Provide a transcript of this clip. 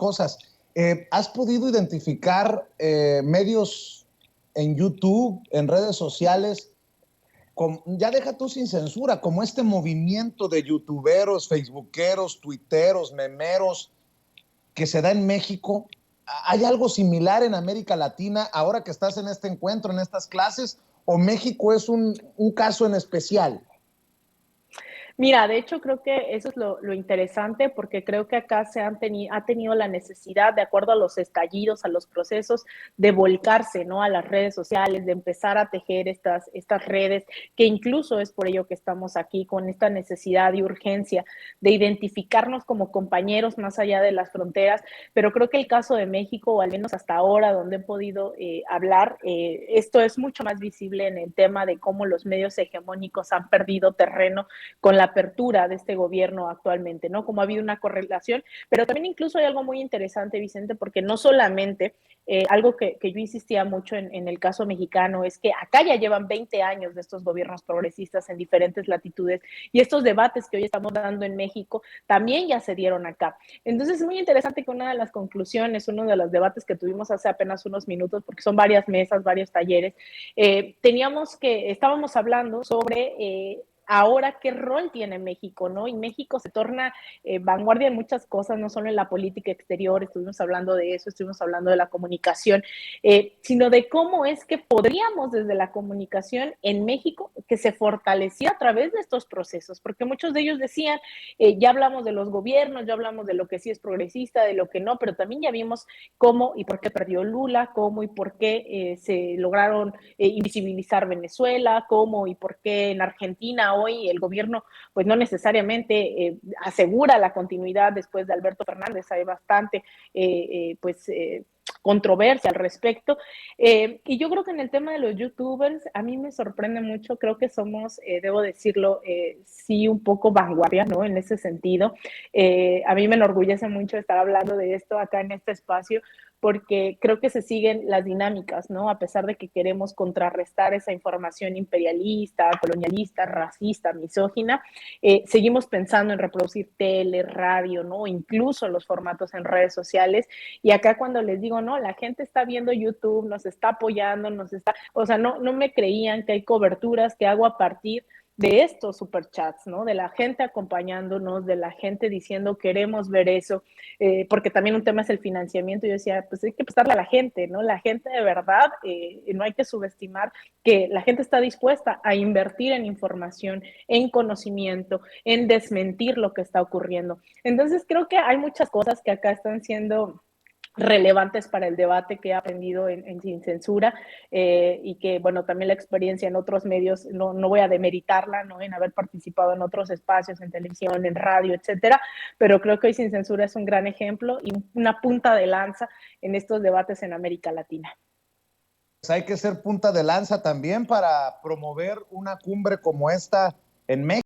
cosas. ¿Has podido identificar medios en YouTube, en redes sociales, ya deja tú sin censura, como este movimiento de youtuberos, facebookeros, tuiteros, memeros que se da en México? ¿Hay algo similar en América Latina ahora que estás en este encuentro, en estas clases, o México es un caso en especial? Mira, de hecho creo que eso es lo interesante porque creo que acá ha tenido la necesidad, de acuerdo a los estallidos, a los procesos, de volcarse, ¿no?, a las redes sociales, de empezar a tejer estas redes, que incluso es por ello que estamos aquí con esta necesidad y urgencia de identificarnos como compañeros más allá de las fronteras. Pero creo que el caso de México, o al menos hasta ahora donde he podido hablar, esto es mucho más visible en el tema de cómo los medios hegemónicos han perdido terreno con la apertura de este gobierno actualmente, ¿no? Como ha habido una correlación, pero también incluso hay algo muy interesante, Vicente, porque no solamente algo que yo insistía mucho en el caso mexicano es que acá ya llevan 20 años de estos gobiernos progresistas en diferentes latitudes, y estos debates que hoy estamos dando en México también ya se dieron acá. Entonces es muy interesante que una de las conclusiones, uno de los debates que tuvimos hace apenas unos minutos, porque son varias mesas, varios talleres, estábamos hablando sobre ahora qué rol tiene México, ¿no? Y México se torna vanguardia en muchas cosas, no solo en la política exterior, estuvimos hablando de eso, estuvimos hablando de la comunicación, sino de cómo es que podríamos desde la comunicación en México que se fortalecía a través de estos procesos, porque muchos de ellos decían, ya hablamos de los gobiernos, ya hablamos de lo que sí es progresista, de lo que no, pero también ya vimos cómo y por qué perdió Lula, cómo y por qué se lograron invisibilizar Venezuela, cómo y por qué en Argentina hoy el gobierno pues no necesariamente asegura la continuidad después de Alberto Fernández. Hay bastante controversia al respecto. Y yo creo que en el tema de los youtubers, a mí me sorprende mucho, creo que somos, debo decirlo, sí un poco vanguardia, ¿no? En ese sentido. A mí me enorgullece mucho estar hablando de esto acá en este espacio, porque creo que se siguen las dinámicas, ¿no? A pesar de que queremos contrarrestar esa información imperialista, colonialista, racista, misógina, seguimos pensando en reproducir tele, radio, ¿no? Incluso los formatos en redes sociales. Y acá cuando les digo, no, la gente está viendo YouTube, nos está apoyando, o sea, no me creían que hay coberturas que hago a partir de estos superchats, ¿no? De la gente acompañándonos, de la gente diciendo queremos ver eso, porque también un tema es el financiamiento. Yo decía, pues hay que prestarle a la gente, ¿no? La gente de verdad, no hay que subestimar que la gente está dispuesta a invertir en información, en conocimiento, en desmentir lo que está ocurriendo. Entonces creo que hay muchas cosas que acá están siendo relevantes para el debate que he aprendido en Sin Censura, y que, bueno, también la experiencia en otros medios, no voy a demeritarla, ¿no?, en haber participado en otros espacios, en televisión, en radio, etcétera, pero creo que hoy Sin Censura es un gran ejemplo y una punta de lanza en estos debates en América Latina. Pues hay que ser punta de lanza también para promover una cumbre como esta en México.